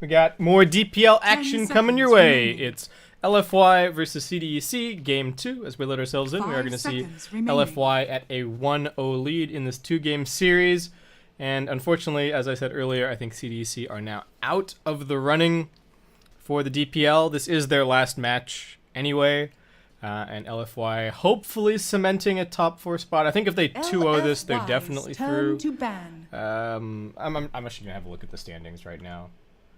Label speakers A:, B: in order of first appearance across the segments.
A: We got more DPL action coming your way.
B: remaining.
A: It's LFY versus CDEC, Game 2. As we let ourselves in, we are
B: 5
A: going to see
B: seconds remaining.
A: LFY at a 1-0 lead in this 2-game series. And unfortunately, as I said earlier, I think CDEC are now out of the running for the DPL. This is their last match anyway. And LFY hopefully cementing a top 4 spot. I think if they 2-0 this, they're
B: LFY's
A: definitely
B: turn
A: through.
B: to ban.
A: I'm actually going to have a look at the standings right now.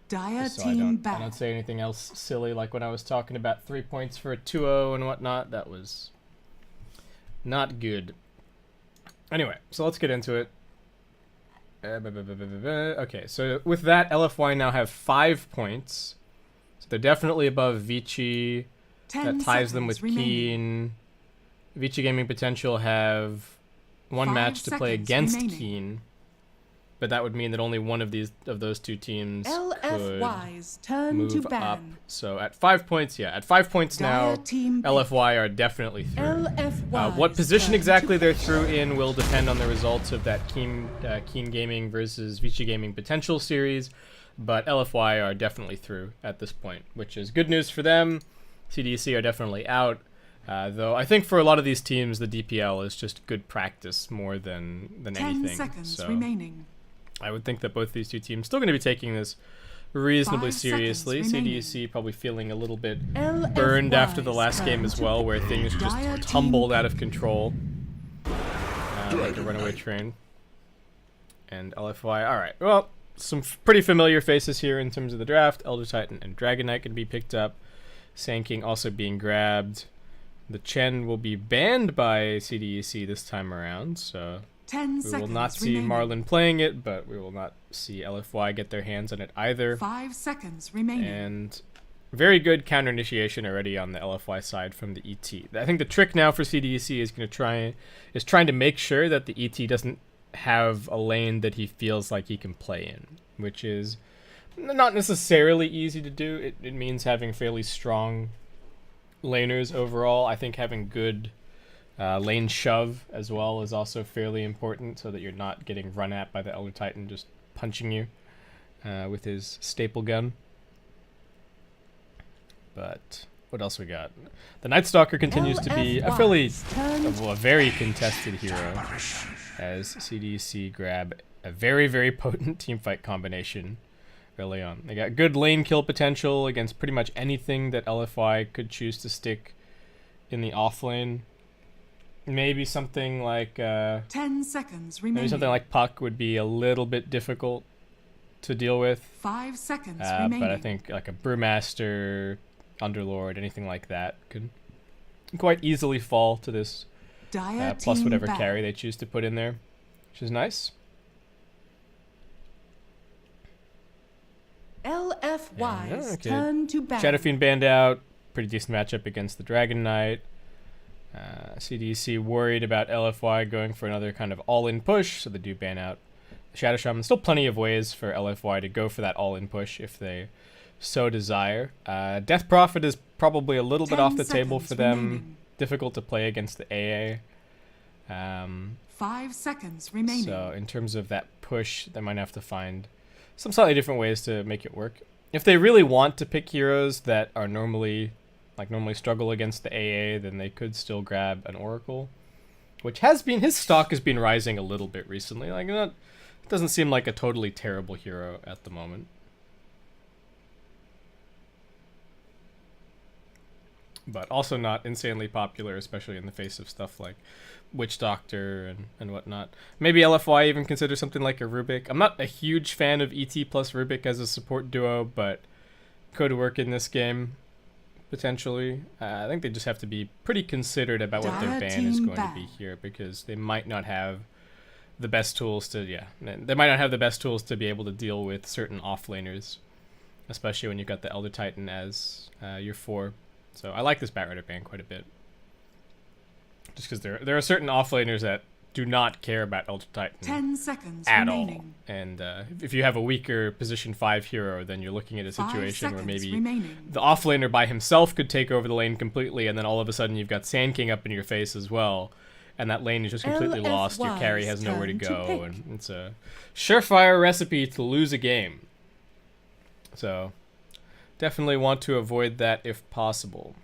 B: Dire
A: So
B: team
A: I
B: ban.
A: don't say anything else silly like when I was talking about 3 points for a 2-0 and whatnot. That was not good. Anyway, so let's get into it. Okay, so with that, LFY now have 5 points. So they're definitely above Vici.
B: 10
A: That ties them
B: seconds
A: with
B: remaining.
A: Keen. Vici Gaming Potential have 1
B: 5
A: match to play
B: seconds
A: against
B: remaining.
A: Keen. But that would mean that only one of those two teams could
B: LFY's turn to
A: move
B: ban.
A: up. So at 5 points, at 5 points now,
B: Dire team
A: LFY are definitely through.
B: LFY's
A: What position
B: turn
A: exactly
B: to
A: they're
B: ban.
A: through in will depend on the results of that Keen Gaming versus Vici Gaming Potential series, but LFY are definitely through at this point, which is good news for them. CDEC are definitely out, though I think for a lot of these teams, the DPL is just good practice more than
B: 10
A: anything.
B: seconds
A: So
B: remaining.
A: I would think that both these two teams still going to be taking this reasonably
B: 5
A: seriously.
B: seconds remaining.
A: CDEC probably feeling a little bit
B: LFY's
A: burned after the last game
B: turn
A: as
B: to
A: well,
B: ban.
A: where things
B: Dire
A: just
B: team
A: tumbled out
B: ban.
A: of control. Like a runaway train. And LFY, alright. Well, some pretty familiar faces here in terms of the draft. Elder Titan and Dragon Knight can be picked up. Sand King also being grabbed. The Chen will be banned by CDEC this time around, so
B: 10
A: we
B: seconds
A: will not see
B: remaining.
A: Marlin playing it, but we will not see LFY get their hands on it either.
B: 5 seconds remaining.
A: And very good counter initiation already on the LFY side from the ET. I think the trick now for CDEC is trying to make sure that the ET doesn't have a lane that he feels like he can play in, which is not necessarily easy to do. It means having fairly strong laners overall. I think having good lane shove as well is also fairly important, so that you're not getting run at by the Elder Titan just punching you with his staple gun. But what else we got? The Night Stalker continues to be a very contested hero, as CDC grab a very, very potent teamfight combination early on. They got good lane kill potential against pretty much anything that LFY could choose to stick in the off lane. Maybe something like
B: 10 seconds remaining.
A: maybe something like Puck would be a little bit difficult to deal with.
B: 5 seconds remaining.
A: But I think like a Brewmaster, Underlord, anything like that could quite easily fall to this
B: Dire
A: plus
B: team
A: whatever
B: ban.
A: carry they choose to put in there, which is nice.
B: LFY's
A: okay.
B: turn to ban.
A: Shadow Fiend banned out. Pretty decent matchup against the Dragon Knight. CDC worried about LFY going for another kind of all-in push, so they do ban out Shadow Shaman. Still plenty of ways for LFY to go for that all-in push if they so desire. Death Prophet is probably a little bit
B: 10
A: off the table
B: seconds
A: for them.
B: remaining.
A: Difficult to play against the AA.
B: 5 seconds remaining.
A: So in terms of that push, they might have to find some slightly different ways to make it work. If they really want to pick heroes that are normally struggle against the AA, then they could still grab an Oracle, which his stock has been rising a little bit recently. Like, it doesn't seem like a totally terrible hero at the moment. But also not insanely popular, especially in the face of stuff like Witch Doctor and whatnot. Maybe LFY even consider something like a Rubik. I'm not a huge fan of ET plus Rubik as a support duo, but could work in this game, potentially. I think they just have to be pretty considered about what their
B: Dire
A: ban is
B: team
A: going to be here, because they might not have the best tools to, they might not have the best tools to be able to deal with certain offlaners, especially when you've got the Elder Titan as your 4. So I like this Batrider ban quite a bit. Just because there are certain offlaners that do not care about Elder Titan
B: 10 seconds
A: at
B: remaining.
A: all. And if you have a weaker position 5 hero, then you're looking at a
B: 5
A: situation where
B: seconds
A: maybe
B: remaining.
A: the offlaner by himself could take over the lane completely, and then all of a sudden you've got Sand King up in your face as well, and that lane is just completely lost. Your carry has nowhere to
B: turn to
A: go,
B: pick.
A: and it's a surefire recipe to lose a game. So definitely want to avoid that if possible.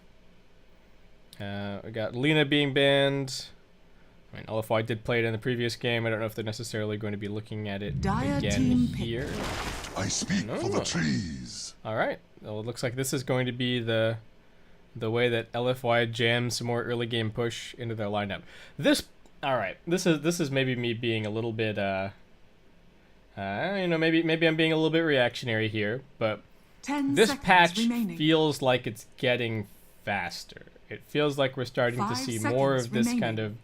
A: We got Lena being banned. I mean, LFY did play it in the previous game. I don't know if they're necessarily going to be looking at it again here.
C: I speak for the trees.
A: All right. Well, it looks like this is going to be the way that LFY jams some more early game push into their lineup. All right. This is maybe me being a little bit maybe I'm being a little bit reactionary here, but
B: 10
A: this
B: seconds
A: patch
B: remaining.
A: feels like it's getting faster. It feels like we're starting to
B: 5
A: see more of this
B: seconds
A: kind of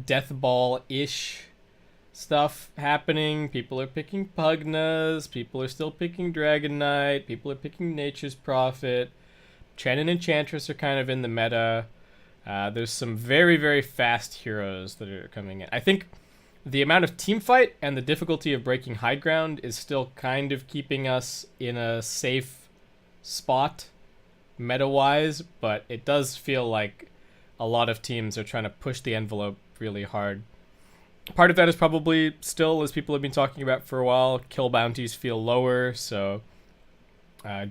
A: death ball-ish stuff happening. People are picking Pugnas, people are still picking Dragon Knight, people are picking Nature's Prophet. Chen and Enchantress are kind of in the meta. There's some very, very fast heroes that are coming in. I think the amount of team fight and the difficulty of breaking high ground is still kind of keeping us in a safe spot meta-wise, but it does feel like a lot of teams are trying to push the envelope really hard. Part of that is probably still, as people have been talking about for a while, kill bounties feel lower, so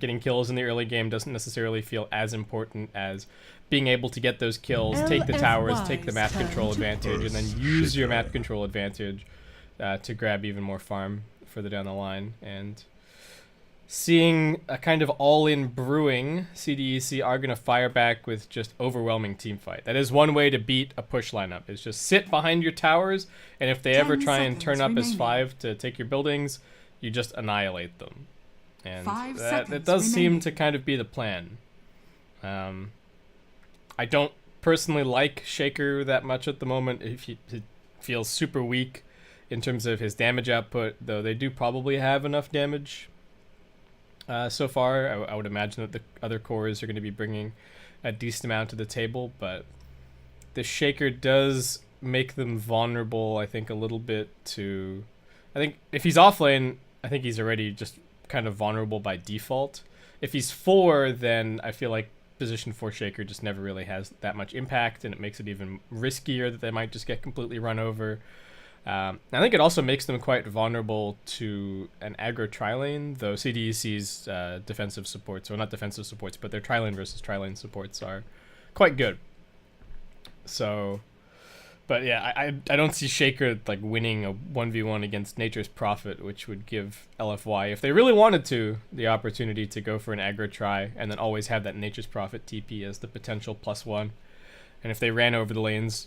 A: getting kills in the early game doesn't necessarily feel as important as being able to get those kills, take the towers, take the map control advantage, and then use your map control advantage to grab even more farm further down the line. And seeing a kind of all-in brewing, CDEC are going to fire back with just overwhelming team fight. That is one way to beat a push lineup, is just sit behind your towers, and if they ever try and turn up as 5 to take your buildings, you just annihilate them. And that does seem to kind of be the plan. I don't personally like Shaker that much at the moment. He feels super weak in terms of his damage output, though they do probably have enough damage so far. I would imagine that the other cores are going to be bringing a decent amount to the table, but the Shaker does make them vulnerable, I think, a little bit to... I think if he's offlane, I think he's already just kind of vulnerable by default. If he's 4, then I feel like position 4 Shaker just never really has that much impact, and it makes it even riskier that they might just get completely run over. I think it also makes them quite vulnerable to an aggro tri-lane, though CDEC's defensive supports, or not defensive supports, but their tri-lane versus tri-lane supports are quite good. So, but yeah, I don't see Shaker like winning a 1v1 against Nature's Prophet, which would give LFY, if they really wanted to, the opportunity to go for an aggro try and then always have that Nature's Prophet TP as the potential +1. And if they ran over the lanes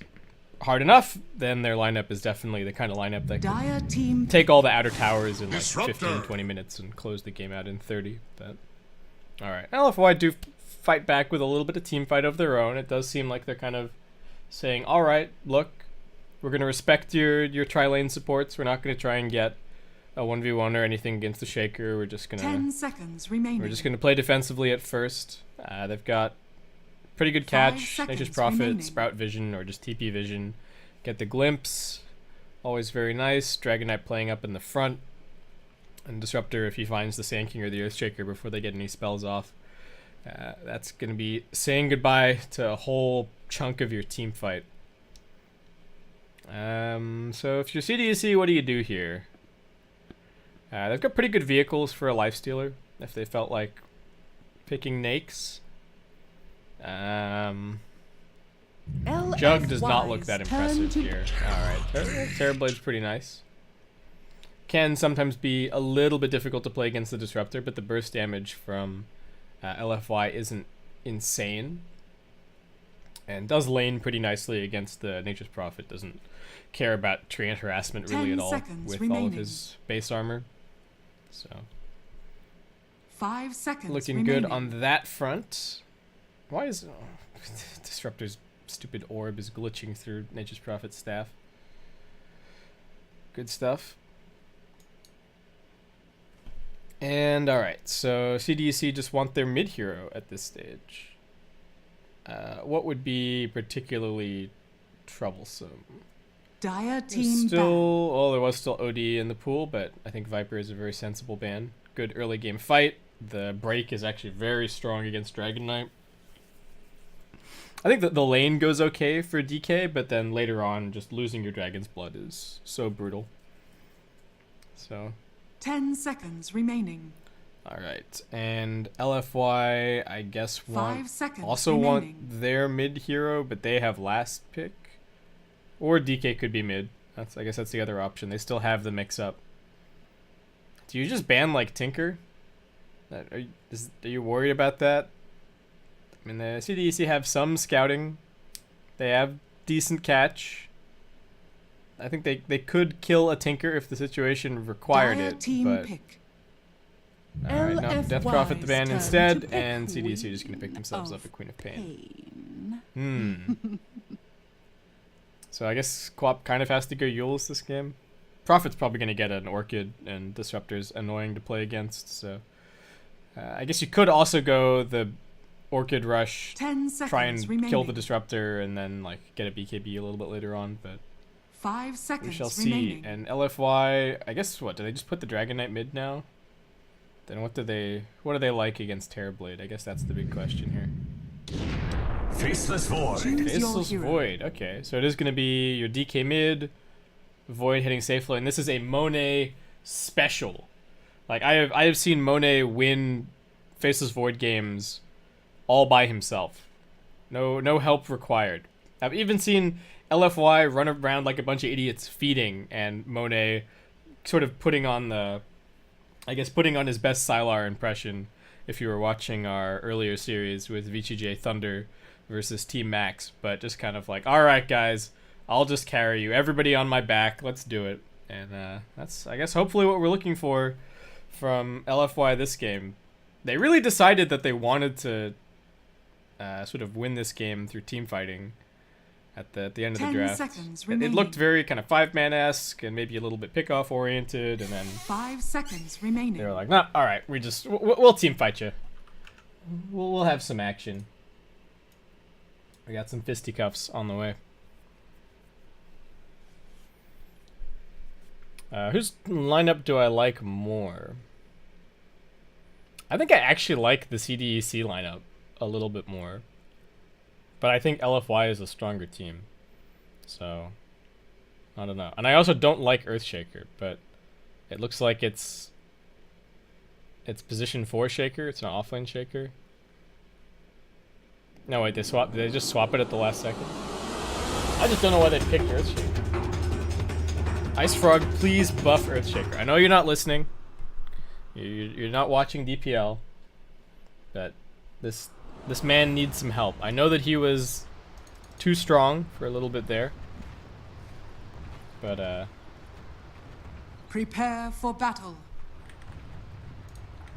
A: hard enough, then their lineup is definitely the kind of lineup that can take all the outer towers in like 15-20 minutes and close the game out in 30. But all right, LFY do fight back with a little bit of team fight of their own. It does seem like they're kind of saying, all right, look, we're going to respect your tri-lane supports. We're not going to try and get a 1v1 or anything against the Shaker. We're just going to
B: 10 seconds remaining.
A: We're just going to play defensively at first. They've got pretty good catch, Nature's Prophet, remaining. Sprout Vision, or just TP Vision. Get the Glimpse. Always very nice. Dragon Knight playing up in the front. And Disruptor if he finds the Sand King or the Earthshaker before they get any spells off. That's going to be saying goodbye to a whole chunk of your team fight. So if you're CDEC, what do you do here? They've got pretty good vehicles for a Lifestealer if they felt like picking Nakes. Jug does not look that impressive here. Alright, Terrorblade's pretty nice. Can sometimes be a little bit difficult to play against the Disruptor, but the burst damage from LFY isn't insane. And does lane pretty nicely against the Nature's Prophet. Doesn't care about treant harassment really at all with all of his base armor. So
B: 5 seconds
A: looking
B: remaining.
A: good on that front. Why is Disruptor's stupid orb is glitching through Nature's Prophet's staff? Good stuff. And alright, so CDEC just want their mid hero at this stage. What would be particularly troublesome?
B: Dire team
A: there was still OD in the pool, but I think Viper is a very sensible ban. Good early game fight. The break is actually very strong against Dragon Knight. I think that the lane goes okay for DK, but then later on, just losing your Dragon's Blood is so brutal. So
B: 10 seconds remaining.
A: Alright, and LFY, I guess,
B: 5 seconds
A: also
B: remaining.
A: want their mid hero, but they have last pick. Or DK could be mid. I guess that's the other option. They still have the mix up. Do you just ban like Tinker? Are you worried about that? I mean, the CDEC have some scouting. They have decent catch. I think they could kill a Tinker if the situation required
B: Dire
A: it,
B: team
A: but
B: pick.
A: alright, no, Death Prophet the ban
B: LFY's turn
A: instead,
B: to pick
A: and CDEC
B: Queen
A: just gonna pick themselves
B: of
A: up a Queen of Pain.
B: Pain.
A: So I guess Quap kind of has to go Yules this game. Prophet's probably gonna get an Orchid, and Disruptor's annoying to play against, so I guess you could also go the Orchid rush,
B: 10 seconds
A: try and
B: remaining.
A: kill the Disruptor, and then like get a BKB a little bit later on, but
B: 5 seconds
A: we shall
B: remaining.
A: see. And LFY, I guess what, do they just put the Dragon Knight mid now? Then what do they like against Terrorblade? I guess that's the big question here.
D: Faceless Void.
B: Choose your
A: Faceless
B: hero.
A: Void, okay. So it is gonna be your DK mid, Void hitting safe lane. This is a Monet special. Like I have seen Monet win Faceless Void games all by himself. No help required. I've even seen LFY run around like a bunch of idiots feeding, and Monet sort of putting on his best Sylar impression. If you were watching our earlier series with VCJ Thunder versus Team Max, but just kind of like, all right guys, I'll just carry you, everybody on my back, let's do it. And that's, I guess, hopefully what we're looking for from LFY this game. They really decided that they wanted to sort of win this game through team fighting at the end of the
B: 10
A: draft.
B: seconds
A: It
B: remaining.
A: looked very kind of 5-man-esque and maybe a little bit pick-off oriented, and then
B: 5 seconds remaining.
A: they were like, nah, all right, we'll team fight you. We'll have some action. We got some fisticuffs on the way. Whose lineup do I like more? I think I actually like the CDEC lineup a little bit more. But I think LFY is a stronger team. So, I don't know. And I also don't like Earthshaker, but it looks like it's position 4 Shaker. It's an offlane Shaker. No, wait, did they just swap it at the last second? I just don't know why they picked Earthshaker. Ice Frog, please buff Earthshaker. I know you're not listening. You're not watching DPL. But this man needs some help. I know that he was too strong for a little bit there. But,
B: Prepare for battle.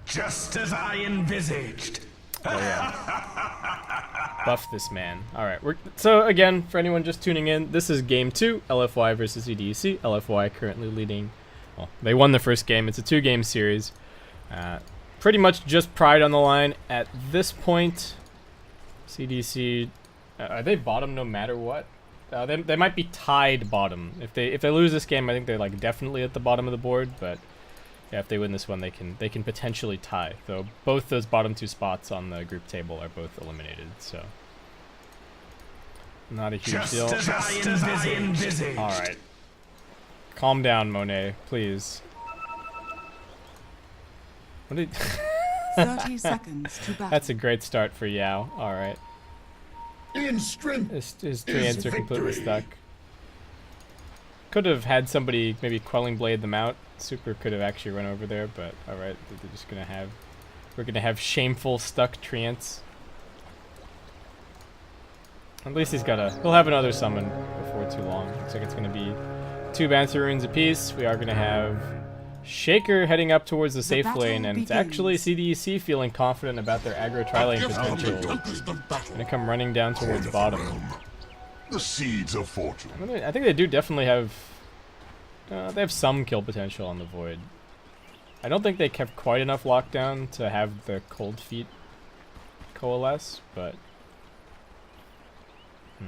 D: Just as I envisaged.
A: oh yeah. Buff this man. Alright, so again, for anyone just tuning in, this is game 2, LFY versus CDEC. LFY currently leading. Well, they won the first game. It's a 2-game series. Pretty much just pride on the line at this point. CDC, are they bottom no matter what? They might be tied bottom. If they lose this game, I think they're like definitely at the bottom of the board. But yeah, if they win this one, they can potentially tie. Though both those bottom 2 spots on the group table are both eliminated. So not a huge deal.
D: Just as I envisaged.
A: All right, calm down, Monet, please. What did?
B: 30 seconds to battle.
A: That's a great start for Yao. All right.
C: In strength
A: His treants are completely
C: victory.
A: stuck. Could have had somebody maybe Quelling Blade them out. Super could have actually run over there, but alright, they're just gonna have... We're gonna have shameful stuck treants. At least he'll have another summon before too long. Looks like it's gonna be 2 Bouncer Runes apiece. We are gonna have Shaker heading up towards the safe
B: battle
A: lane, and it's
B: begins.
A: actually CDEC feeling confident about their aggro tri-lane potential. Gonna come running down towards bottom.
C: The seeds of fortune.
A: I think they do definitely have... they have some kill potential on the Void. I don't think they kept quite enough lockdown to have the Cold Feet coalesce, but... I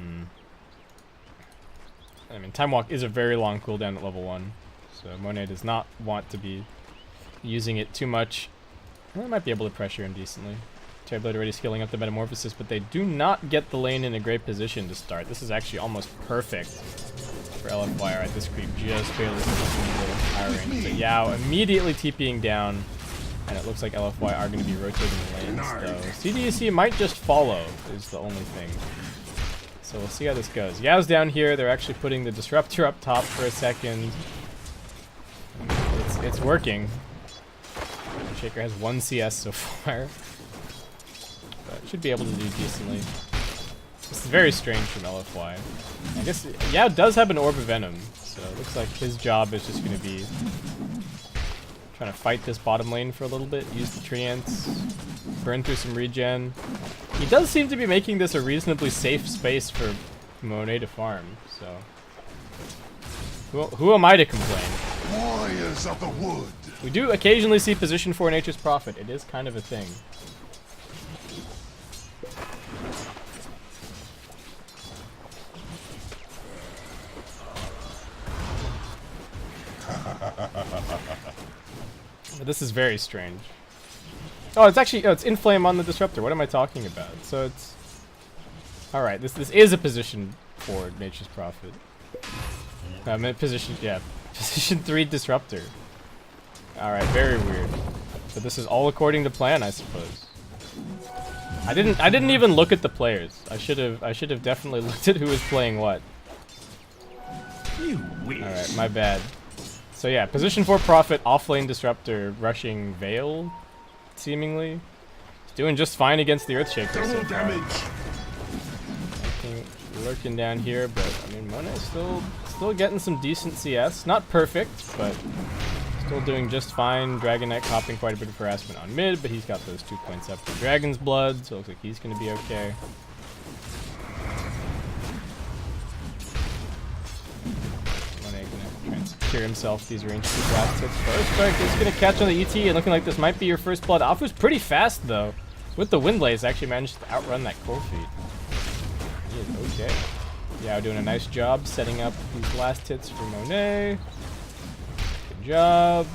A: mean, Time Walk is a very long cooldown at level 1, so Monet does not want to be using it too much. They might be able to pressure him decently. Terrorblade already scaling up the Metamorphosis, but they do not get the lane in a great position to start. This is actually almost perfect for LFY. Alright, this creep just barely pushes into the higher range. But Yao immediately TPing down And it looks like LFY are going to be rotating the lanes, though. CDEC might just follow, is the only thing. So we'll see how this goes. Yao's down here. They're actually putting the Disruptor up top for a second. It's working. Shaker has 1 CS so far. But should be able to do decently. This is very strange from LFY. I guess Yao does have an Orb of Venom, so it looks like his job is just going to be trying to fight this bottom lane for a little bit, use the treants, burn through some regen. He does seem to be making this a reasonably safe space for Monet to farm, so who am I to complain?
C: Warriors of the wood.
A: We do occasionally see position for Nature's Prophet. It is kind of a thing. This is very strange. Oh, it's actually it's Inflame on the Disruptor. What am I talking about? So it's all right. This is a position for Nature's Prophet. Position 3 Disruptor. All right, very weird. But this is all according to plan, I suppose. I didn't even look at the players. I should have definitely looked at who was playing what.
D: You wish.
A: All right, my bad. So yeah, position 4 Prophet, offlane Disruptor, rushing Veil, seemingly. He's doing just fine against the Earthshaker so
C: Double
A: far.
C: damage.
A: I think lurking down here, but I mean Monet's still getting some decent CS. Not perfect, but still doing just fine. Dragon Knight copping quite a bit of harassment on mid, but he's got those 2 points up for Dragon's Blood, so it looks like he's gonna be okay. Secure himself these ranged blast hits. First strike is going to catch on the ET, and looking like this might be your first blood. Afu's pretty fast though. With the Wind Blaze, actually managed to outrun that core feat. He is okay. Yeah, doing a nice job setting up these blast hits for Monet. Good job.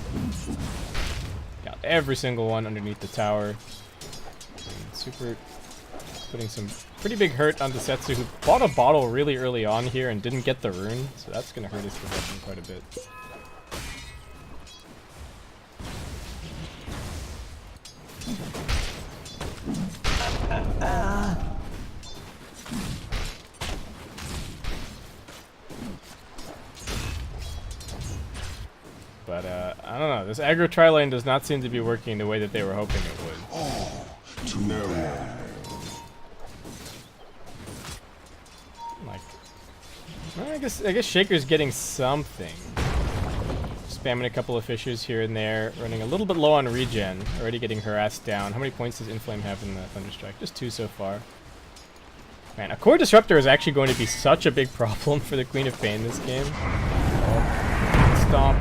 A: Got every single one underneath the tower. And super putting some pretty big hurt on Desetsu, who bought a bottle really early on here and didn't get the rune, so that's going to hurt his progression quite a bit. But, I don't know, this aggro tri-lane does not seem to be working the way that they were hoping it would.
C: Oh, too bad.
A: I guess Shaker's getting something. Spamming a couple of fissures here and there, running a little bit low on regen, already getting harassed down. How many points does Inflame have in the Thunderstrike? Just 2 so far. Man, a core disruptor is actually going to be such a big problem for the Queen of Pain this game. Stomp.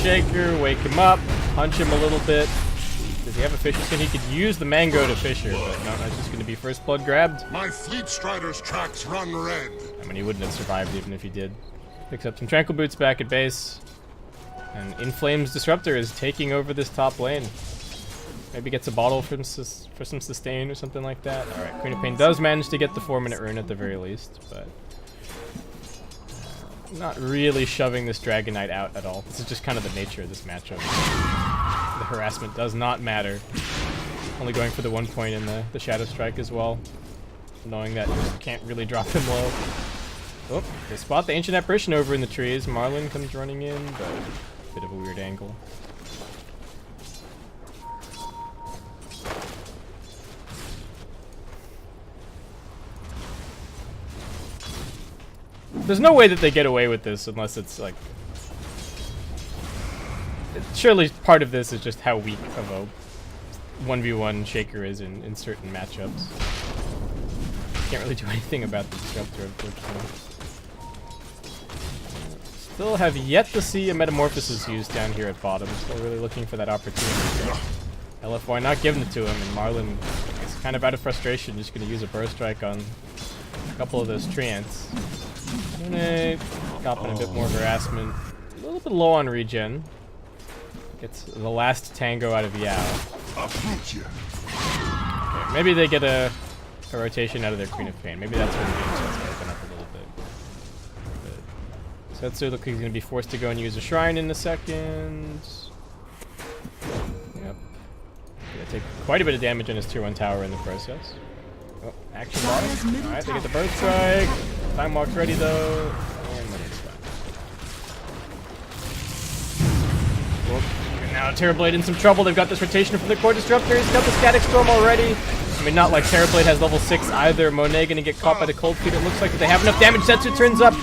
A: Shaker, wake him up, punch him a little bit. Does he have a Fissure Skin? He could use the Mango to Fissure, but no, that's just going to be first blood grabbed.
C: My Fleet Strider's tracks run red.
A: I mean, he wouldn't have survived even if he did. Picks up some Tranquil Boots back at base. And Inflame's Disruptor is taking over this top lane. Maybe gets a bottle for some sustain or something like that. Alright, Queen of Pain does manage to get the 4-minute rune at the very least, but not really shoving this Dragon Knight out at all. This is just kind of the nature of this matchup. The harassment does not matter. Only going for the 1 point in the Shadow Strike as well. Knowing that you can't really drop him low. Oh, they spot the Ancient Apparition over in the trees. Marlin comes running in, but a bit of a weird angle. There's no way that they get away with this unless it's like... Surely part of this is just how weak of a 1v1 Shaker is in certain matchups. Can't really do anything about the Disruptor, unfortunately. Still have yet to see a Metamorphosis used down here at bottom. Still really looking for that opportunity. LFY not giving it to him, and Marlin is kind of out of frustration, just going to use a Burst Strike on a couple of those treants. Copping a bit more harassment. A little bit low on regen. Gets the last tango out of Yao. Okay, maybe they get a rotation out of their Queen of Pain. Maybe that's when the game starts to open up a little bit. But Setsu looks like he's going to be forced to go and use a Shrine in a second. Take quite a bit of damage on his tier 1 tower in the process. Oh, action bottom. Alright, they get the bird strike. Time walk's ready though. And then it's done. Whoop. And now Terrorblade in some trouble. They've got this rotation from the core disruptor. He's got the static storm already. I mean, not like Terrorblade has level 6 either. Monet gonna get caught by the cold feet. It looks like they have enough damage. Zetsu turns up.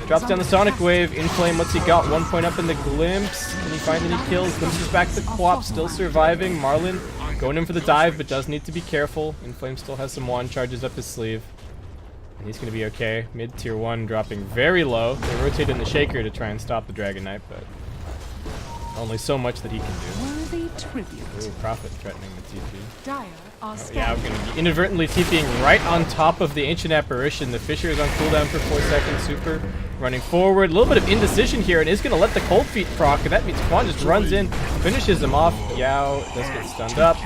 A: Drops down the Sonic Wave. Inflame, what's he got? 1 point up in the Glimpse. Can he find any kills? Glimpses back to Quap, still surviving. Marlin going in for the dive, but does need to be careful. Inflame still has some wand charges up his sleeve. And he's going to be okay. Mid tier 1 dropping very low. They rotate in the Shaker to try and stop the Dragon Knight, but only so much that he can do.
B: Worthy tribute.
A: Ooh, Prophet threatening the TP.
B: Dire are
A: Yeah, we're going to be inadvertently TPing right on top of the Ancient Apparition. The Fissure is on cooldown for 4 seconds. Super running forward. A little bit of indecision here, and is going to let the Cold Feet proc. And that means Quan just runs in, finishes him off. Yao does get stunned up.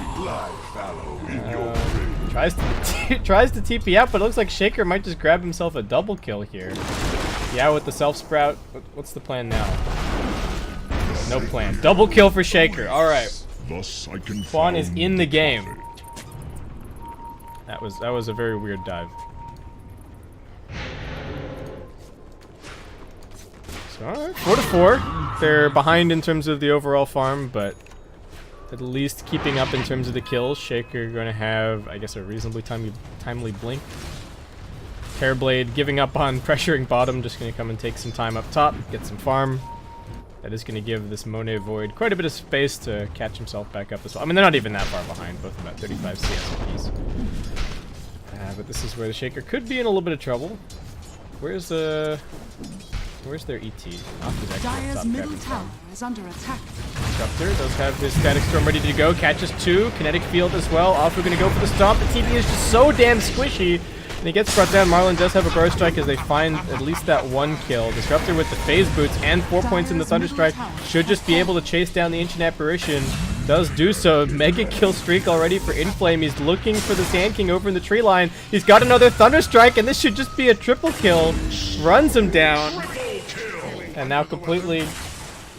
A: Tries to TP out, but it looks like Shaker might just grab himself a double kill here. Yao with the Self Sprout. What's the plan now? No plan. Double kill for Shaker. All right. Quan is in the game. That was a very weird dive. So, alright, 4-4. They're behind in terms of the overall farm, but at least keeping up in terms of the kills. Shaker going to have, I guess, a reasonably timely blink. Terrorblade giving up on pressuring bottom, just going to come and take some time up top, get some farm. That is going to give this Monet Void quite a bit of space to catch himself back up as well. I mean, they're not even that far behind, both about 35 CS apiece. But this is where the Shaker could be in a little bit of trouble. Where's their ET?
B: Dire's middle tower is under attack.
A: Disruptor does have his Static Storm ready to go. Catches 2. Kinetic Field as well. Alpha going to go for the stomp. The TP is just so damn squishy. And he gets brought down. Marlin does have a burst strike as they find at least that 1 kill. Disruptor with the phase boots and 4 points in the Thunderstrike should just be able to chase down the Ancient Apparition. Does do so. Mega kill streak already for Inflame. He's looking for the Sand King over in the tree line. He's got another Thunderstrike, and this should just be a triple kill. Runs him down. And now completely...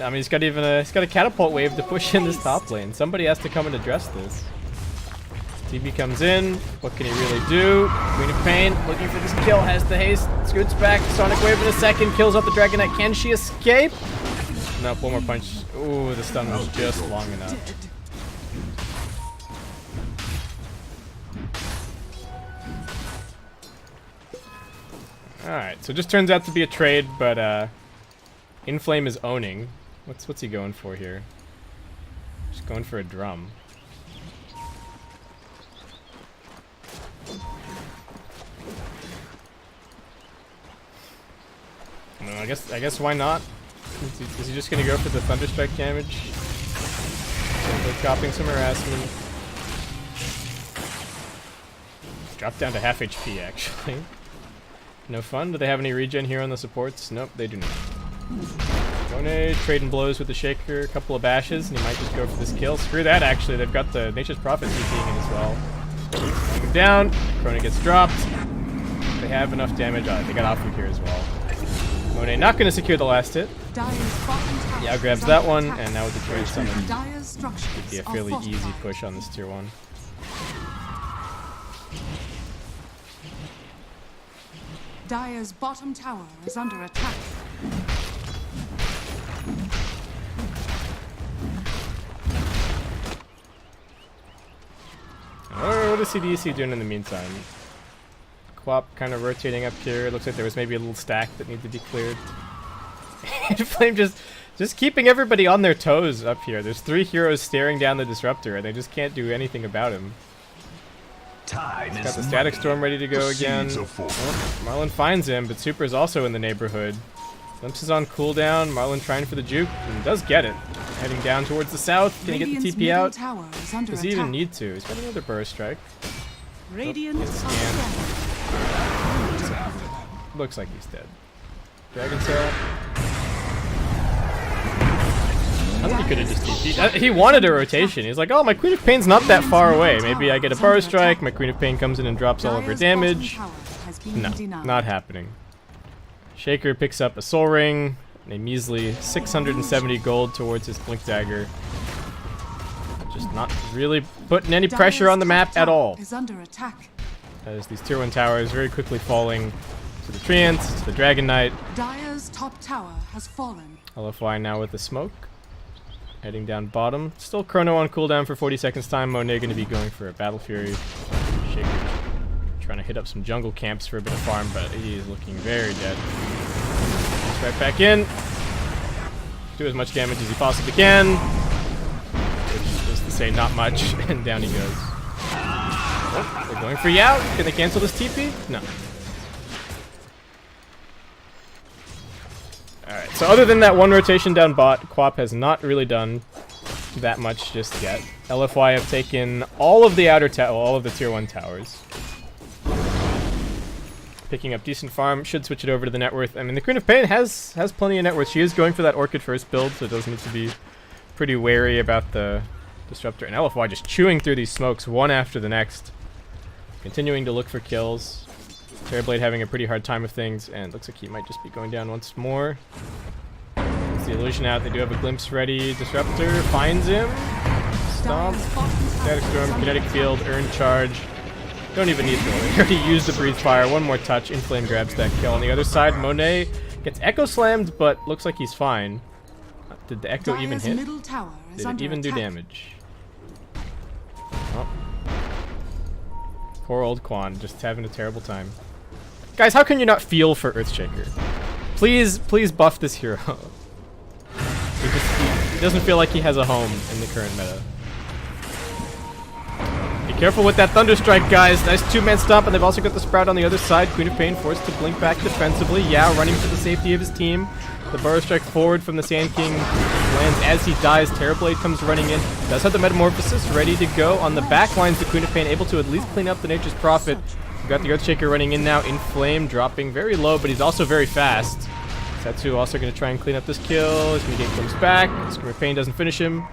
A: I mean, he's got a catapult wave to push in this top lane. Somebody has to come and address this. TB comes in. What can he really do? Queen of Pain looking for this kill. Has the haste. Scoots back. Sonic Wave in a second. Kills off the Dragon Knight. Can she escape? Nope. One more punch. Ooh, the stun was just long enough. Alright, so it just turns out to be a trade, but Inflame is owning. What's he going for here? Just going for a drum. No, I guess why not? Is he just gonna go for the Thunderstrike damage? They're copying some harassment. Drop down to half HP actually. No fun. Do they have any regen here on the supports? Nope, they do not. Monet trading blows with the Shaker, a couple of bashes, and he might just go for this kill. Screw that actually, they've got the Nature's Prophet TPing in as well. Him down, Krona gets dropped. They have enough damage. They got Afu here as well. Monet not going to secure the last hit. Yeah, grabs that one, and now with the trade summon, should be a fairly easy push on this tier 1.
B: Dire's bottom tower is under attack.
A: What is CDEC doing in the meantime? Quap kind of rotating up here. Looks like there was maybe a little stack that needed to be cleared. Flame just keeping everybody on their toes up here. There's 3 heroes staring down the Disruptor, and they just can't do anything about him. He's got the Static Storm ready to go again. Oh, Marlin finds him, but Super is also in the neighborhood. Glimpse is on cooldown. Marlin trying for the juke, and does get it. Heading down towards the south. Can he get the TP out? Does he even need to? He's got another burst strike. Looks like he's dead. Dragon Cell. I think he could have just TP'd. He wanted a rotation. He's like, oh, my Queen of Pain's not that far away. Maybe I get a burst strike. My Queen of Pain comes in and drops all of her damage. No, not happening. Shaker picks up a Soul Ring, and a measly 670 gold towards his Blink Dagger. just not really putting any pressure on the map at all.
B: Is under attack.
A: As these tier 1 towers very quickly falling to the Treants, to the Dragon Knight.
B: Dire's top tower has fallen.
A: LFY now with the smoke. Heading down bottom. Still Chrono on cooldown for 40 seconds time. Monet going to be going for a Battle Fury. Shaker trying to hit up some jungle camps for a bit of farm, but he is looking very dead. Just right back in. Do as much damage as he possibly can. Which is to say not much, and down he goes. Oh, they're going for Yao. Can they cancel this TP? No. Alright, so other than that one rotation down bot, Quap has not really done that much just yet. LFY have taken all of the all of the tier 1 towers. Picking up decent farm, should switch it over to the net worth. I mean, the Queen of Pain has plenty of net worth. She is going for that Orchid first build, so it does need to be pretty wary about the Disruptor. And LFY just chewing through these smokes one after the next. Continuing to look for kills. Terrorblade having a pretty hard time of things, and looks like he might just be going down once more. Gets the illusion out. They do have a glimpse ready. Disruptor finds him. Stomp. Static Storm, Kinetic Field, Earn Charge. Don't even need to. They already used the Breathe Fire. One more touch. Inflame grabs that kill. On the other side, Monet gets Echo Slammed, but looks like he's fine. Did the Echo even hit? Did it even do damage? Oh. Poor old Quan, just having a terrible time. Guys, how can you not feel for Earthshaker? Please buff this hero. He doesn't feel like he has a home in the current meta. Be careful with that Thunderstrike, guys. Nice two-man stomp, and they've also got the Sprout on the other side. Queen of Pain forced to blink back defensively. Yao running for the safety of his team. The Burrow Strike forward from the Sand King lands as he dies. Terrorblade comes running in. Does have the Metamorphosis ready to go. On the back lines, the Queen of Pain able to at least clean up the Nature's Prophet. We've got the Earthshaker running in now. Inflame dropping very low, but he's also very fast. Setsu also going to try and clean up this kill. He's going to get glimpse back. Scream of Pain doesn't finish him.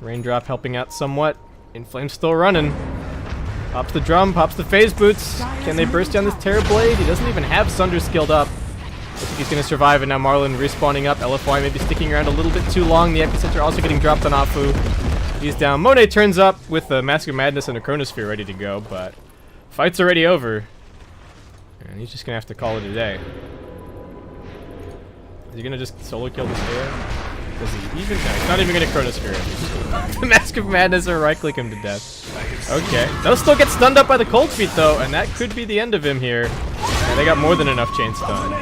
A: Raindrop helping out somewhat. Inflame's still running. Pops the drum, pops the phase boots. Can they burst down this Terrorblade? He doesn't even have Sunder skilled up. Looks like he's going to survive, and now Marlin respawning up. LFY maybe sticking around a little bit too long. The Epicenter also getting dropped on Afu. He's down. Monet turns up with a Mask of Madness and a Chronosphere ready to go, but fight's already over. And he's just going to have to call it a day. Is he going to just solo kill this guy? Does he even? No, he's not even going to Chronosphere. The Mask of Madness or right-click him to death. Okay. They'll still get stunned up by the Cold Feet, though, and that could be the end of him here. And they got more than enough chain stun.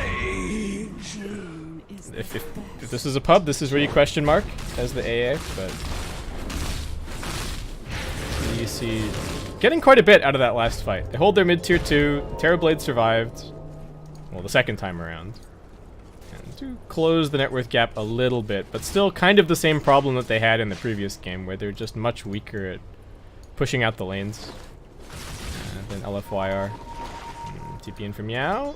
A: If this is a pub, this is where you question mark as the AA, but you see getting quite a bit out of that last fight. They hold their mid-tier 2. Terrorblade survived. Well, the second time around. And to close the net worth gap a little bit, but still kind of the same problem that they had in the previous game, where they're just much weaker at pushing out the lanes than LFY are. TP in from Yao.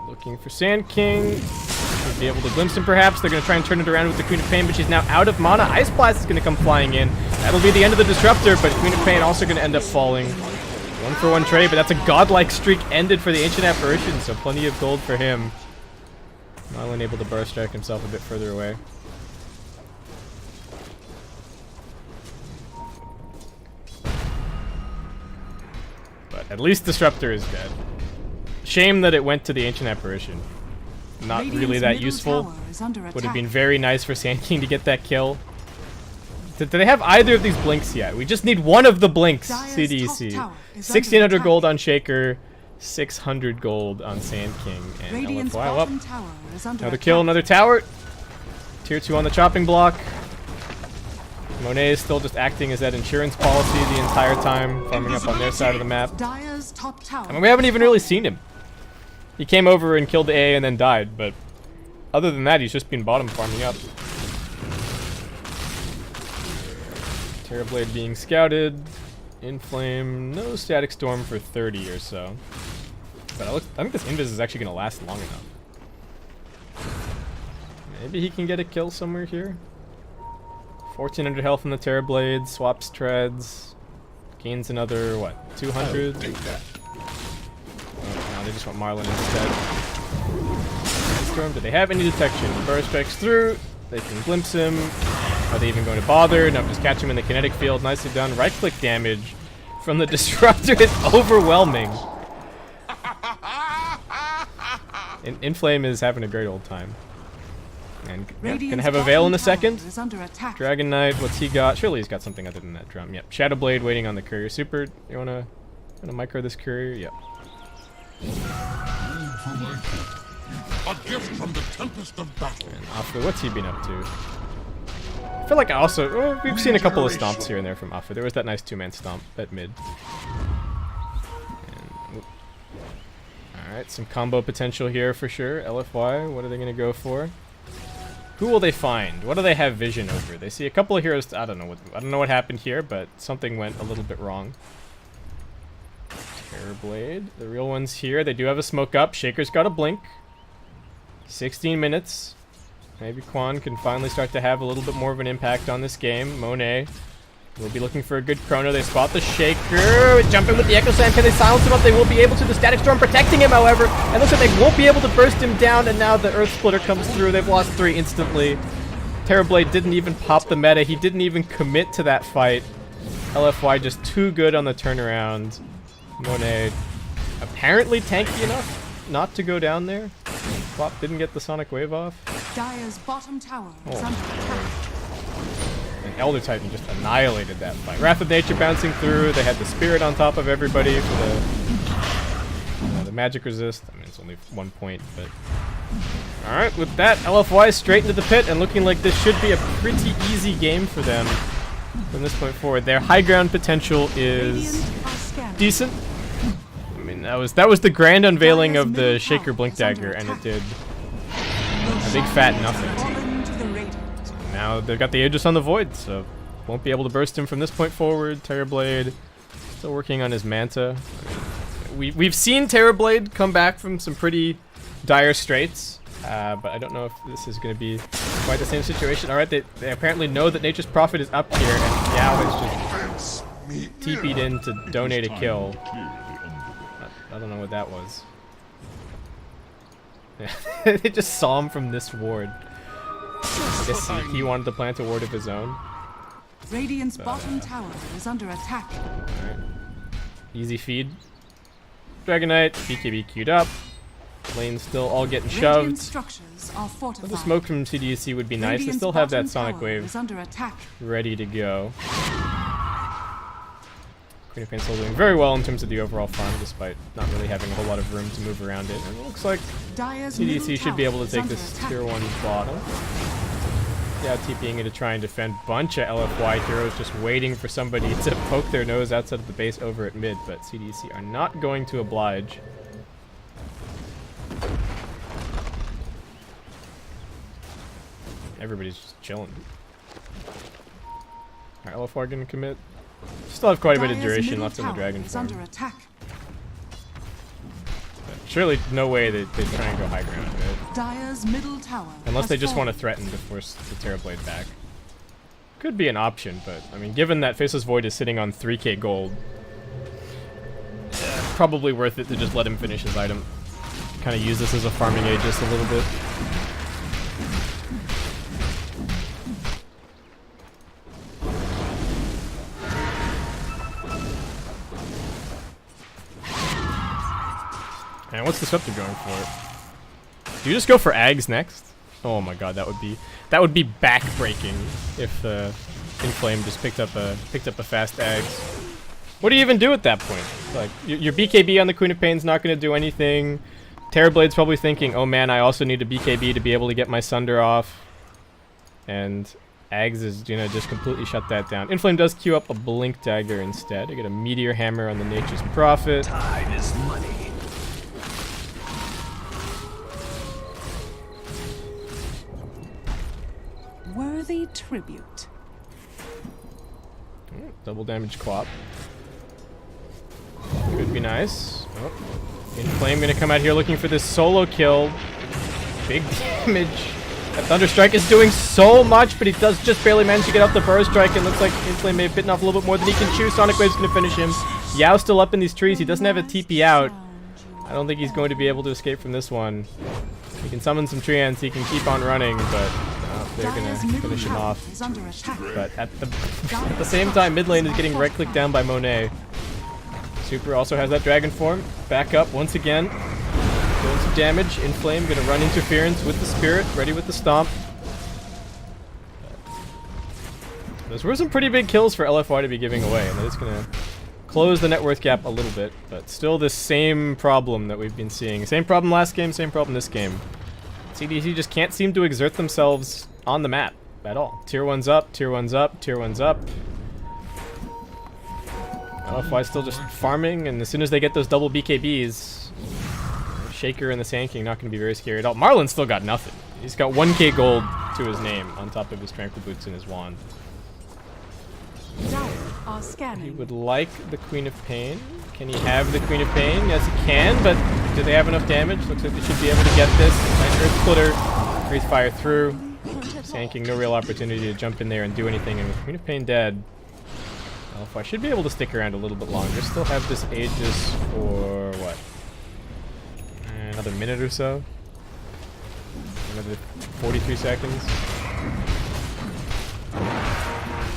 A: Looking for Sand King. Should be able to glimpse him perhaps. They're going to try and turn it around with the Queen of Pain, but she's now out of mana. Ice Blast is going to come flying in. That'll be the end of the Disruptor, but Queen of Pain also going to end up falling. 1-for-1 trade, but that's a godlike streak ended for the Ancient Apparition, so plenty of gold for him. Marlin able to Burrow Strike himself a bit further away. But at least Disruptor is dead. Shame that it went to the Ancient Apparition. Not really that useful. Would have been very nice for Sand King to get that kill. Do they have either of these blinks yet? We just need one of the blinks, CDEC. 1,600 gold on Shaker, 600 gold on Sand King, and LFY. Well, another kill, another tower. Tier 2 on the chopping block. Monet is still just acting as that insurance policy the entire time, farming up on their side of the map. I mean, we haven't even really seen him. He came over and killed the AA and then died, but other than that, he's just been bottom farming up. Terrorblade being scouted. Inflame. No Static Storm for 30 or so. But I think this Invis is actually going to last long enough. Maybe he can get a kill somewhere here. 1,400 health on the Terrorblade. Swaps treads. Gains another, what, 200? No, they just want Marlin instead. Storm, do they have any detection? Burrow Strikes through. They can glimpse him. Are they even going to bother? No, just catch him in the kinetic field. Nicely done. Right-click damage from the Disruptor is overwhelming. Inflame is having a great old time. And yeah, gonna have a Veil in a second. Dragon Knight, what's he got? Surely he's got something other than that drum. Yep. Shadow Blade waiting on the courier. Super, you wanna micro this courier? Yep.
C: A gift from the tempest of battle.
A: And Afu, what's he been up to? I feel like we've seen a couple of stomps here and there from Afu. There was that nice two-man stomp at mid. Alright, some combo potential here for sure. LFY, what are they gonna go for? Who will they find? What do they have vision over? They see a couple of heroes. I don't know what happened here, but something went a little bit wrong. Terrorblade, the real ones here. They do have a smoke up. Shaker's got a blink. 16 minutes. Maybe Quan can finally start to have a little bit more of an impact on this game. Monet will be looking for a good chrono. They spot the Shaker. Jumping with the Echo Slam. Can they silence him up? They will be able to. The Static Storm protecting him, however. And looks like they won't be able to burst him down. And now the Earth Splitter comes through. They've lost 3 instantly. Terrorblade didn't even pop the meta. He didn't even commit to that fight. LFY just too good on the turnaround. Monet apparently tanky enough not to go down there. Flop didn't get the Sonic Wave off.
B: Dire's bottom tower is under attack.
A: And Elder Titan just annihilated that fight. Wrath of Nature bouncing through. They had the Spirit on top of everybody for the magic resist. I mean, it's only 1 point, but... Alright, with that, LFY straight into the pit, and looking like this should be a pretty easy game for them from this point forward. Their high ground potential is decent. I mean, that was the grand unveiling of the Shaker Blink Dagger, and it did a big fat nothing. So now they've got the Aegis on the Void, so won't be able to burst him from this point forward. Terrorblade still working on his Manta. I mean, we've seen Terrorblade come back from some pretty dire straits, but I don't know if this is going to be quite the same situation. Alright, they apparently know that Nature's Prophet is up here, and Yao is just TP'd in to donate a kill. I don't know what that was. They just saw him from this ward. I guess he wanted to plant a ward of his own.
B: Radiant's bottom tower is under attack.
A: Alright. Easy feed. Dragon Knight, BKB queued up. Lane's still all getting shoved.
B: Structures are fortified.
A: The smoke from CDEC would be nice. They still have that Sonic Wave ready to go. Queen of Pain still doing very well in terms of the overall farm, despite not really having a whole lot of room to move around it. And it looks like CDEC should be able to take this tier 1 bottom. Yeah, TPing it to try and defend. Bunch of LFY heroes just waiting for somebody to poke their nose outside of the base over at mid, but CDEC are not going to oblige. Everybody's just chilling. Alright, LFY gonna commit. Still have quite a bit of duration left in the Dragon form. But surely no way they try and go high ground, right?
B: Dire's middle tower
A: unless they just want to threaten to force the Terrorblade back. Could be an option, but I mean, given that Faceless Void is sitting on 3k gold, probably worth it to just let him finish his item. Kind of use this as a farming Aegis a little bit. And what's Disruptor going for? Do you just go for Ags next? Oh my god, that would be back-breaking if Inflame just picked up a fast Ags. What do you even do at that point? Like your BKB on the Queen of Pain's not going to do anything. Terrorblade's probably thinking, oh man, I also need a BKB to be able to get my Sunder off. And Ags is gonna just completely shut that down. Inflame does queue up a Blink Dagger instead. I get a Meteor Hammer on the Nature's Prophet.
D: Time is money.
B: Worthy tribute.
A: Double damage Quap. Could be nice. Oh. Inflame gonna come out here looking for this solo kill. Big damage. That Thunderstrike is doing so much, but he does just barely manage to get off the Burrow Strike, and looks like Inflame may have bitten off a little bit more than he can chew. Sonic Wave's gonna finish him. Yao's still up in these trees. He doesn't have a TP out. I don't think he's going to be able to escape from this one. He can summon some Treants, he can keep on running, but they're gonna
B: Dire's middle
A: finish him
B: tower
A: off.
B: is under attack.
A: But at the same time, mid lane is getting right-clicked down by Monet. Super also has that dragon form. Back up once again. Doing some damage. Inflame gonna run interference with the spirit. Ready with the stomp. Those were some pretty big kills for LFY to be giving away, and that is gonna close the net worth gap a little bit, but still the same problem that we've been seeing. Same problem last game, same problem this game. CDEC just can't seem to exert themselves on the map at all. Tier 1's up, tier 1's up, tier 1's up. LFY still just farming, and as soon as they get those double BKBs, Shaker and the Sand King not going to be very scary at all. Marlon's still got nothing. He's got 1k gold to his name on top of his Tranquil Boots and his wand.
B: Dire are
A: He
B: scanning.
A: would like the Queen of Pain. Can he have the Queen of Pain? Yes, he can, but do they have enough damage? Looks like they should be able to get this. Nice Earth Splitter. Breathe Fire through. Sand King, no real opportunity to jump in there and do anything, and with Queen of Pain dead, LFY should be able to stick around a little bit longer. Still have this Aegis for, what? Another minute or so? Another 43 seconds?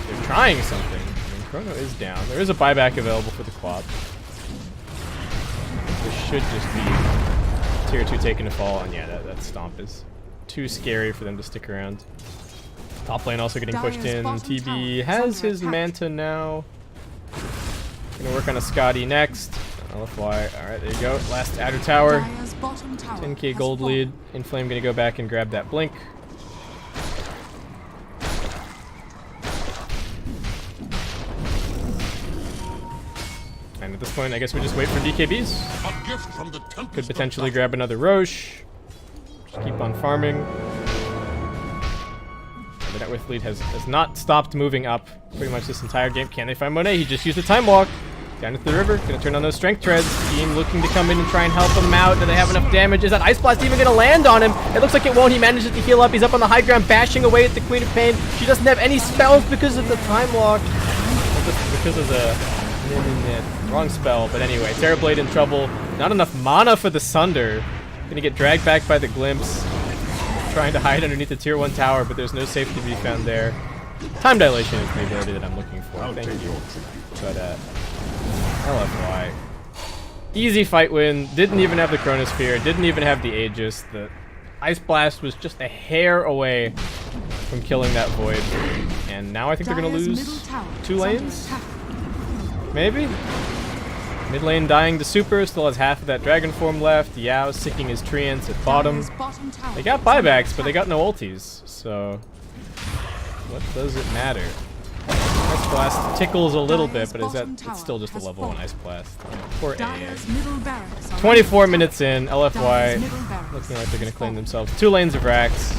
A: They're trying something. I mean, Chrono is down. There is a buyback available for the quad. This should just be tier 2 taking a fall, and yeah, that stomp is too scary for them to stick around. Top lane also getting pushed in. TB has his Manta now. Gonna work on a Scotty next. LFY, alright, there you go. Last outer tower.
B: Dire's bottom tower
A: 10k
B: has
A: gold
B: fallen.
A: lead. Inflame gonna go back and grab that blink. And at this point, I guess we just wait for DKBs.
C: A gift from the tempest
A: Could
C: of
A: potentially
C: battle.
A: grab another Roche. Just keep on farming. The net worth lead has not stopped moving up pretty much this entire game. Can they find Monet? He just used a time walk. Down into the river. Gonna turn on those strength treads. Team looking to come in and try and help him out. Do they have enough damage? Is that Ice Blast even gonna land on him? It looks like it won't. He manages to heal up. He's up on the high ground, bashing away at the Queen of Pain. She doesn't have any spells because of the time walk. Because of the wrong spell, but anyway, Terrorblade in trouble. Not enough mana for the Sunder. Gonna get dragged back by the Glimpse. Trying to hide underneath the tier 1 tower, but there's no safety to be found there. Time dilation is the ability that I'm looking for. Thank you. But LFY. Easy fight win. Didn't even have the Chronosphere. Didn't even have the Aegis. The Ice Blast was just a hair away from killing that Void. And now I think they're gonna
B: Dire's
A: lose
B: middle tower
A: 2
B: is under
A: lanes.
B: attack.
A: Maybe? Mid lane dying to Super, still has half of that Dragon form left. Yao sicking his Treants at bottom.
B: Dire's bottom tower
A: They got
B: is under
A: buybacks, but they got
B: attack.
A: no ultis, so what does it matter? Ice Blast tickles a little bit, but is that it's still just a level 1 Ice Blast. Poor AA.
B: Dire's middle barracks are
A: 24
B: under
A: minutes in,
B: Dire's
A: LFY
B: middle barracks
A: looking like they're gonna
B: has
A: claim
B: fallen.
A: themselves 2 lanes of racks.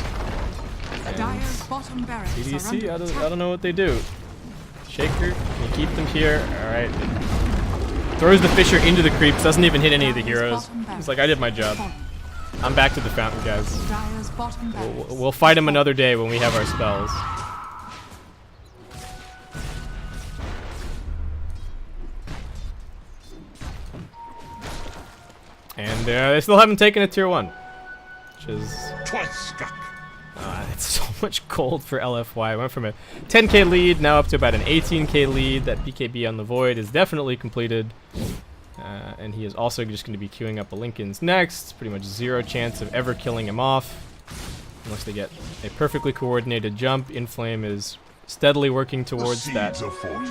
A: And
B: Dire's bottom barracks are
A: CDEC,
B: under
A: I
B: attack.
A: don't know what they do. Shaker, can you keep them here? Alright. Throws the Fisher into the creeps, doesn't even hit any of the heroes. He's like, I did my job. I'm back to the fountain, guys.
B: Dire's bottom barracks
A: We'll fight him another day when we have our spells. And they still haven't taken a tier 1. Which is...
C: Twice struck.
A: That's so much gold for LFY. Went from a 10k lead now up to about an 18k lead. That BKB on the Void is definitely completed. And he is also just going to be queuing up a Lincoln's next. Pretty much 0 chance of ever killing him off. Unless they get a perfectly coordinated jump. Inflame is steadily working towards that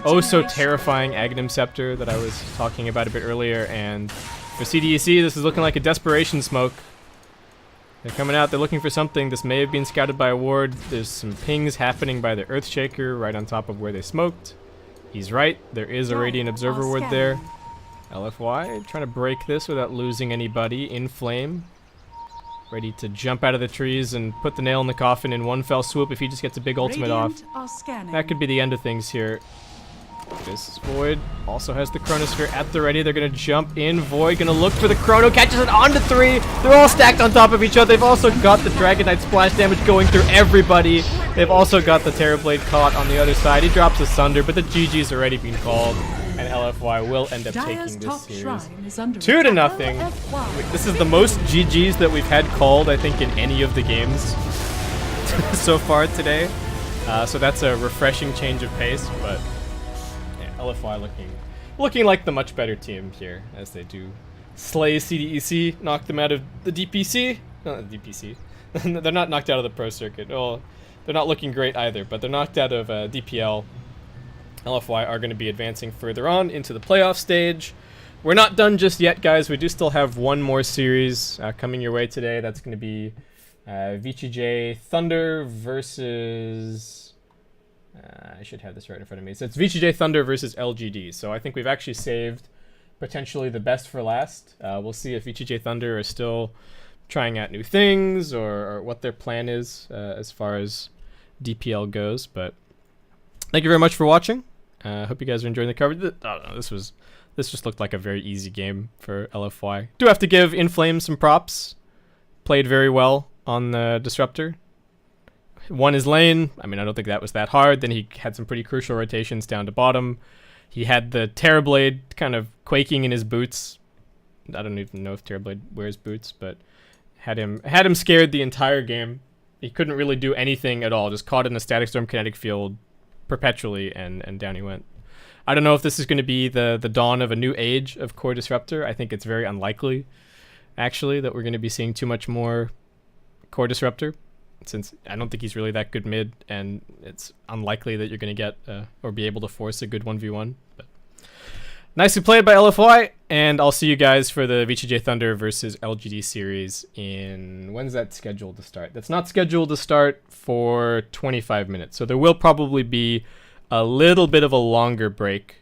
A: oh so terrifying Aghanim Scepter that I was talking about a bit earlier. And for CDEC, this is looking like a desperation smoke. They're coming out, they're looking for something. This may have been scouted by a ward. There's some pings happening by the Earthshaker right on top of where they smoked. He's right, there is a Radiant Observer ward there. LFY trying to break this without losing anybody. Inflame, ready to jump out of the trees and put the nail in the coffin in one fell swoop if he just gets a big ultimate off.
B: Radiant are scanning.
A: That could be the end of things here. This Void also has the Chronosphere at the ready. They're going to jump in. Void going to look for the Chrono. Catches it onto 3. They're all stacked on top of each other. They've also got the Dragon Knight splash damage going through everybody. They've also got the Terrorblade caught on the other side. He drops a Sunder, but the GG's already been called. And LFY will end up
B: Dire's
A: taking this
B: top
A: series.
B: shrine is under
A: 2-0.
B: attack. LFY
A: This is the most GG's that we've had called, I think, in any of the games. so far today. So that's a refreshing change of pace, but yeah, LFY looking like the much better team here, as they do slay CDEC, knock them out of the DPC. Not the DPC. They're not knocked out of the Pro Circuit. Well, they're not looking great either, but they're knocked out of DPL. LFY are going to be advancing further on into the playoff stage. We're not done just yet, guys. We do still have one more series coming your way today. That's going to be VCJ Thunder versus... I should have this right in front of me. So it's VCJ Thunder versus LGD. So I think we've actually saved potentially the best for last. We'll see if VCJ Thunder are still trying out new things or what their plan is as far as DPL goes. But thank you very much for watching. I hope you guys are enjoying the coverage. I don't know, this just looked like a very easy game for LFY. Do have to give Inflame some props. Played very well on the Disruptor. Won his lane. I mean, I don't think that was that hard. Then he had some pretty crucial rotations down to bottom. He had the Terrorblade kind of quaking in his boots. I don't even know if Terrorblade wears boots, but had him scared the entire game. He couldn't really do anything at all. Just caught in a Static Storm kinetic field perpetually, and down he went. I don't know if this is going to be the dawn of a new age of Core Disruptor. I think it's very unlikely, actually, that we're going to be seeing too much more Core Disruptor, since I don't think he's really that good mid, and it's unlikely that you're going to get or be able to force a good 1v1. But nicely played by LFY, and I'll see you guys for the VCJ Thunder versus LGD series in... When's that scheduled to start? That's not scheduled to start for 25 minutes, so there will probably be a little bit of a longer break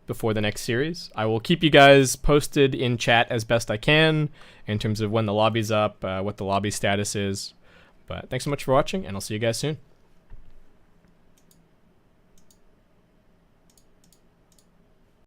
A: before the next series. I will keep you guys posted in chat as best I can in terms of when the lobby's up, what the lobby status is. But thanks so much for watching, and I'll see you guys soon.